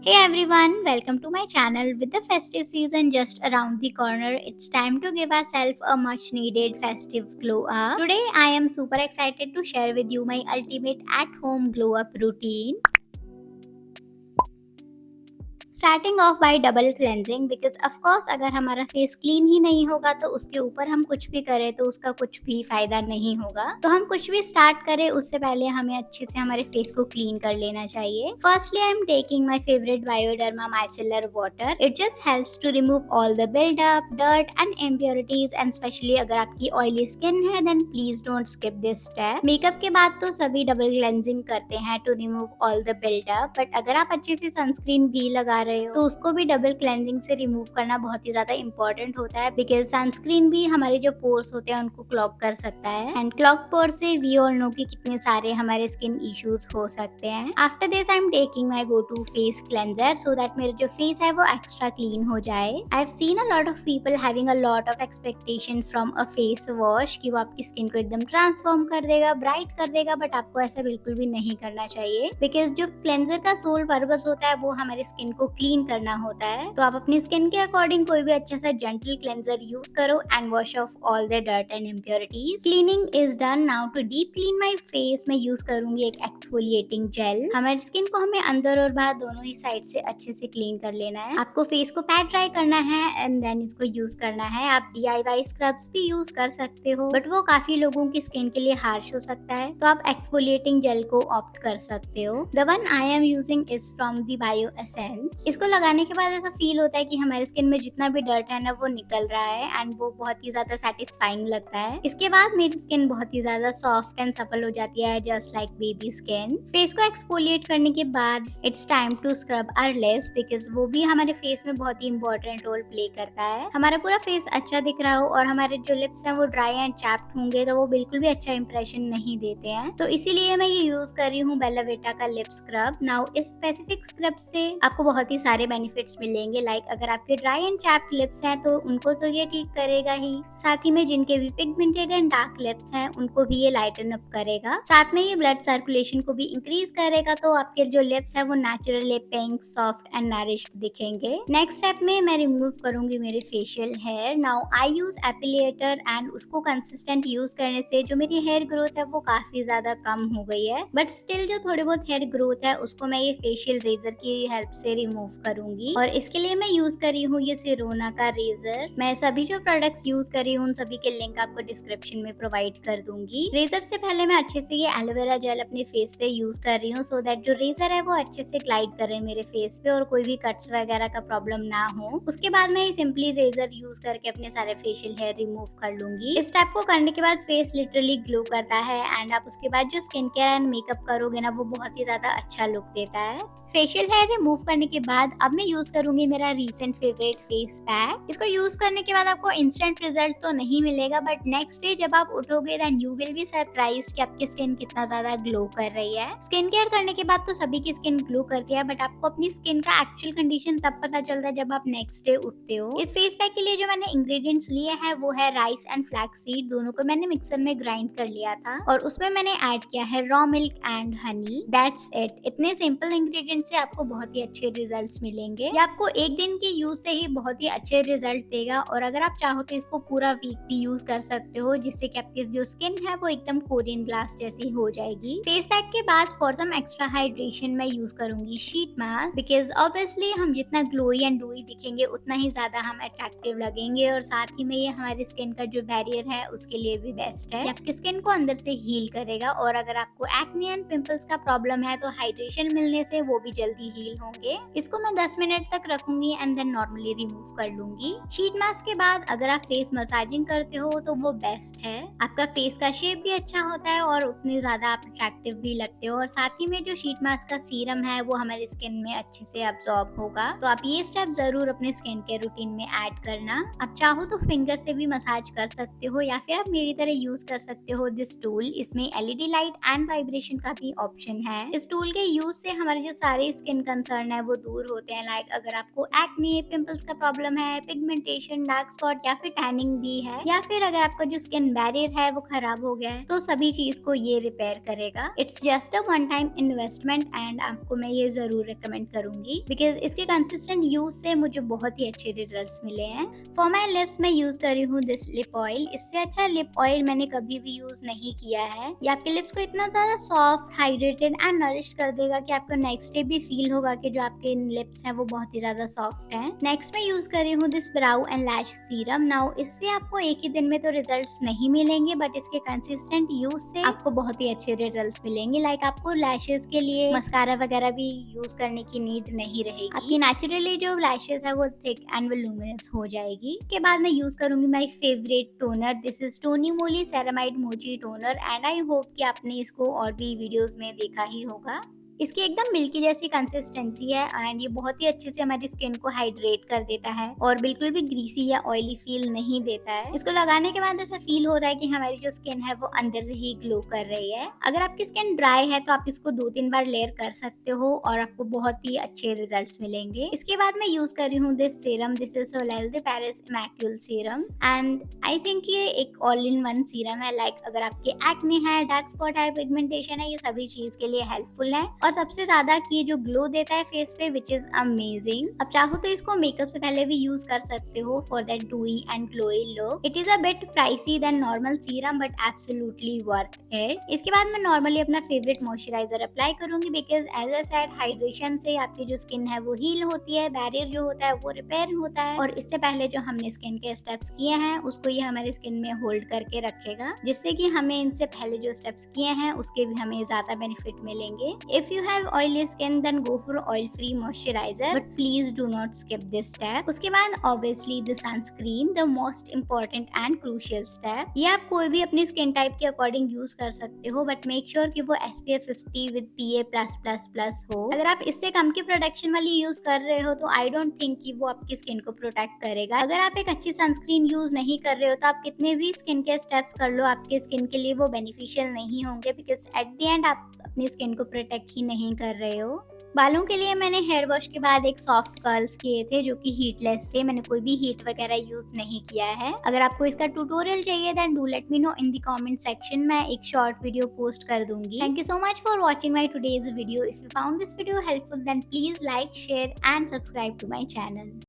Hey everyone, welcome to my channel. With the festive season just around the corner, it's time to give ourselves a much needed festive glow up. Today I am super excited to share with you my ultimate at home glow up routine. Starting of bye double cleansing because of course अगर हमारा face clean ही नहीं होगा तो उसके ऊपर हम कुछ भी करें तो उसका कुछ भी फायदा नहीं होगा। तो हम कुछ भी स्टार्ट करें उससे पहले हमें अच्छे से हमारे फेस को क्लीन कर लेना चाहिए। Firstly I am taking my favourite Bioderma micellar water. It just helps to remove all the buildup dirt and impurities and specially अगर आपकी ऑयली स्किन है then please don't skip this step. Makeup के बाद तो सभी double cleansing करते हैं to remove all the buildup, but अगर आप अच्छे से सनस्क्रीन भी लगा रहे हो तो उसको भी डबल क्लेंजिंग से रिमूव करना बहुत ही ज्यादा इंपॉर्टेंट होता है बिकॉज सनस्क्रीन भी हमारे जो पोर्स होते हैं उनको क्लॉग कर सकता है एंड क्लॉग पोर से वी ऑल नो कि कितने सारे हमारे स्किन इश्यूज हो सकते हैं। After this I am taking my go to face cleanser so that मेरा जो फेस है वो एक्स्ट्रा क्लीन हो जाए। I have seen a lot of people having a lot of expectation from a face wash कि वो आपकी skin को एकदम ट्रांसफॉर्म कर देगा, ब्राइट कर देगा, बट आपको ऐसा बिल्कुल भी नहीं करना चाहिए बिकॉज जो क्लेंजर का सोल पर्पस होता है वो हमारे स्किन को क्लीन करना होता है। तो आप अपनी स्किन के अकॉर्डिंग कोई भी अच्छा सा जेंटल क्लेंजर यूज करो and wash off all the dirt and impurities. Cleaning is done. Now to deep clean my face मैं यूज करूंगी एक एक्सफोलिएटिंग जेल। हमारी स्किन को हमें अंदर और बाहर दोनों ही साइड से अच्छे से क्लीन कर लेना है। आपको फेस को पैट ड्राई करना है एंड देन इसको यूज करना है। आप DIY स्क्रब्स भी यूज कर सकते हो बट वो काफी लोगों की स्किन के लिए हार्श हो सकता है, तो आप एक्सफोलिएटिंग जेल को ऑप्ट कर सकते हो। The one I am using is from the bio essence. इसको लगाने के बाद ऐसा फील होता है कि हमारी स्किन में जितना भी डर्ट है ना वो निकल रहा है एंड वो बहुत ही ज्यादा सेटिस्फाइंग लगता है। इसके बाद मेरी स्किन बहुत ही ज्यादा सॉफ्ट एंड सपल हो जाती है just like baby skin. Face को एक्सफोलिएट करने के बाद it's time to scrub our lips because वो भी हमारे फेस में बहुत ही इंपॉर्टेंट रोल प्ले करता है। हमारा पूरा फेस अच्छा दिख रहा हो और हमारे जो लिप्स हैं वो ड्राई एंड चैप्ड होंगे तो वो बिल्कुल भी अच्छा इंप्रेशन नहीं देते हैं। तो इसीलिए मैं ये यूज कर रही हूँ बेला विटा का लिप स्क्रब। नाउ इस स्पेसिफिक स्क्रब से आपको बहुत ही सारे बेनिफिट्स मिलेंगे। लाइक अगर आपके ड्राई एंड चैप्ड लिप्स हैं तो उनको तो ये ठीक करेगा ही, साथ ही में जिनके भी पिगमेंटेड एंड डार्क लिप्स हैं उनको भी ये लाइटन अप करेगा। साथ में ये ब्लड सर्कुलेशन को भी इंक्रीज करेगा तो आपके जो लिप्स है वो naturally pink soft and nourished दिखेंगे। नेक्स्ट स्टेप में मैं रिमूव करूंगी मेरे facial hair. Now I use epilator and उसको कंसिस्टेंट यूज करने से जो मेरी हेयर ग्रोथ है वो काफी ज्यादा कम हो गई है, बट स्टिल जो थोड़ी बहुत हेयर ग्रोथ है उसको मैं ये फेशियल रेजर की हेल्प से रिमूव करूंगी। और इसके लिए मैं यूज कर रही हूँ ये सिरोना का रेजर। मैं सभी जो प्रोडक्ट्स यूज कर रही हूँ उन सभी के लिंक आपको डिस्क्रिप्शन में प्रोवाइड कर दूंगी। रेजर से पहले मैं अच्छे से ये एलोवेरा जेल अपने फेस पे यूज कर रही हूँ सो दैट जो रेजर है वो अच्छे से ग्लाइड करे मेरे फेस पे और कोई भी कट्स वगैरह का प्रॉब्लम ना हो। उसके बाद मैं सिंपली रेजर यूज करके अपने सारे फेशियल हेयर रिमूव कर लूंगी। इस स्टेप को करने के बाद फेस लिटरली ग्लो करता है एंड आप उसके बाद जो स्किन केयर एंड मेकअप करोगे ना वो बहुत ही ज्यादा अच्छा लुक देता है। फेशियल हेयर रिमूव करने के बाद अब मैं यूज करूंगी मेरा रीसेंट फेवरेट फेस पैक। इसको यूज करने के बाद आपको इंस्टेंट रिजल्ट तो नहीं मिलेगा बट नेक्स्ट डे जब आप उठोगे then you will be surprised कि आपकी स्किन कितना ज्यादा ग्लो कर रही है। स्किन केयर करने के बाद तो सभी की स्किन ग्लो करती है बट आपको अपनी स्किन का एक्चुअल कंडीशन तब पता चलता है जब आप नेक्स्ट डे उठते हो। इस फेस पैक के लिए जो मैंने इंग्रेडिएंट्स लिए हैं वो है राइस एंड फ्लैक्स सीड, दोनों को मैंने मिक्सर में ग्राइंड कर लिया था और उसमें मैंने ऐड किया है raw milk and honey. That's it. इतने सिंपल इंग्रेडिएंट्स से आपको बहुत ही अच्छे रिजल्ट्स मिलेंगे। ये आपको एक दिन के यूज से ही बहुत ही अच्छे रिजल्ट देगा और अगर आप चाहो तो इसको पूरा वीक भी यूज कर सकते हो जिससे कि आपकी जो स्किन है वो एकदम कोरियन ग्लास जैसी हो जाएगी। फेस पैक के बाद फॉर सम एक्स्ट्रा हाइड्रेशन मैं यूज करूंगी शीट मास्क बिकॉज ऑब्वियसली हम जितना ग्लोई एंड डूई दिखेंगे उतना ही ज्यादा हम अट्रैक्टिव लगेंगे और साथ ही में ये हमारी स्किन का जो बैरियर है उसके लिए भी बेस्ट है। आपकी स्किन को अंदर से हील करेगा और अगर आपको एक्ने एंड पिंपल्स का प्रॉब्लम है तो हाइड्रेशन मिलने से वो भी जल्दी हील होंगे। इसको मैं 10 मिनट तक रखूंगी एंड देन नॉर्मली रिमूव कर लूंगी। शीट मास्क के बाद अगर आप फेस मसाजिंग करते हो तो वो बेस्ट है। आपका फेस का शेप भी अच्छा होता है और उतनी ज्यादा आप अट्रैक्टिव भी लगते हो और साथ ही में जो शीट मास्क का सीरम है वो हमारी स्किन में अच्छे से अब्सॉर्ब होगा। तो आप ये स्टेप जरूर अपने स्किन केयर रूटीन में ऐड करना। आप चाहो तो फिंगर से भी मसाज कर सकते हो या फिर आप मेरी तरह यूज कर सकते हो दिस टूल। इसमें LED लाइट एंड वाइब्रेशन का भी ऑप्शन है। इस टूल के यूज से हमारे जो सारे सारे स्किन कंसर्न है वो दूर होते हैं। लाइक अगर आपको एक्ने, पिंपल्स का प्रॉब्लम है, पिगमेंटेशन, डार्क स्पॉट या फिर टैनिंग भी है, या फिर अगर आपका जो स्किन बैरियर है वो खराब हो गया है, तो सभी चीज को ये रिपेयर करेगा। It's just a one time investment and आपको मैं ये जरूर रिकमेंड करूंगी बिकॉज इसके कंसिस्टेंट यूज से मुझे बहुत ही अच्छे रिजल्ट्स मिले हैं। फॉर माई लिप्स मैं यूज कर रही हूँ दिस लिप ऑयल। इससे अच्छा लिप ऑयल मैंने कभी भी यूज नहीं किया है। ये आपके लिप्स को इतना ज्यादा सॉफ्ट, हाइड्रेटेड एंड नरिश कर देगा कि आपको नेक्स्ट डे भी फील होगा कि जो आपके लिप्स हैं वो बहुत ही ज्यादा सॉफ्ट हैं। नेक्स्ट मैं यूज कर रही हूँ this brow and lash serum. Now इससे आपको एक ही दिन में तो रिजल्ट्स नहीं मिलेंगे, बट इसके कंसिस्टेंट यूज से आपको बहुत ही अच्छे रिजल्ट्स मिलेंगे। लाइक आपको लैशेस के लिए मस्कारा वगैरह भी यूज करने की नीड नहीं रहेगी। आपकी नेचुरली जो लैशेस है वो थिक एंड वोल्यूमिनस हो जाएगी। के बाद मैं यूज करूंगी my favourite toner. This is Tony Moly ceramide mochi toner and I hope कि आपने इसको और भी वीडियोस में देखा ही होगा। इसकी एकदम मिल्की जैसी कंसिस्टेंसी है एंड ये बहुत ही अच्छे से हमारी स्किन को हाइड्रेट कर देता है और बिल्कुल भी ग्रीसी या ऑयली फील नहीं देता है। इसको लगाने के बाद ऐसा फील हो रहा है कि हमारी जो स्किन है वो अंदर से ही ग्लो कर रही है। अगर आपकी स्किन ड्राई है तो आप इसको 2-3 बार लेयर कर सकते हो और आपको बहुत ही अच्छे रिजल्ट्स मिलेंगे। इसके बाद मैं यूज कर रही हूँ this serum. This is Soleil de Paris Immacule serum and I think ये एक ऑल इन वन सीरम है। लाइक अगर आपके एक्ने है, डार्क स्पॉट है, पिगमेंटेशन है, ये सभी चीज के लिए हेल्पफुल है और सबसे ज्यादा कि जो ग्लो देता है फेस पे विच इज अमेजिंग। अब चाहो तो इसको मेकअप से पहले भी यूज कर सकते हो for that dewy and glowy look. It is a bit pricey then normal serum but absolutely worth it. इसके बाद मैं नॉर्मली अपना फेवरेट मॉइस्चराइजर अप्लाई करूंगी because as I said hydration से आपकी जो स्किन है वो हील होती है, बैरियर जो होता है वो रिपेयर होता है और इससे पहले जो हमने स्किन के स्टेप्स किए हैं उसको ये हमारी स्किन में होल्ड करके रखेगा, जिससे कि हमें इनसे पहले जो स्टेप्स किए हैं उसके भी हमें ज्यादा बेनिफिट मिलेंगे। If you have oily skin then go for oil free moisturizer but please do not skip this step। उसके बाद obviously the sunscreen, the most important and crucial step। ये आप कोई भी अपनी स्किन टाइप के अकॉर्डिंग यूज कर सकते हो बट मेक श्योर कि वो SPF 50 with PA+++ हो। अगर आप इससे कम की प्रोटेक्शन वाली यूज कर रहे हो तो आई डोंट थिंक कि वो आपकी स्किन को प्रोटेक्ट करेगा। अगर आप एक अच्छी सनस्क्रीन यूज नहीं कर रहे हो तो आप कितने भी स्किन के स्टेप्स कर लो आपके स्किन के लिए वो बेनिफिशियल नहीं होंगे बिकॉज एट द एंड आप अपनी स्किन को प्रोटेक्ट ही नहीं कर रहे हो। बालों के लिए मैंने हेयर वॉश के बाद एक सॉफ्ट कर्ल्स किए थे जो कि हीटलेस थे। मैंने कोई भी हीट वगैरह यूज नहीं किया है। अगर आपको इसका ट्यूटोरियल चाहिए then do let me know in the comment section. मैं एक शॉर्ट वीडियो पोस्ट कर दूंगी। Thank you so much for watching my today's video. If you found this video helpful then please like, share and subscribe to my channel.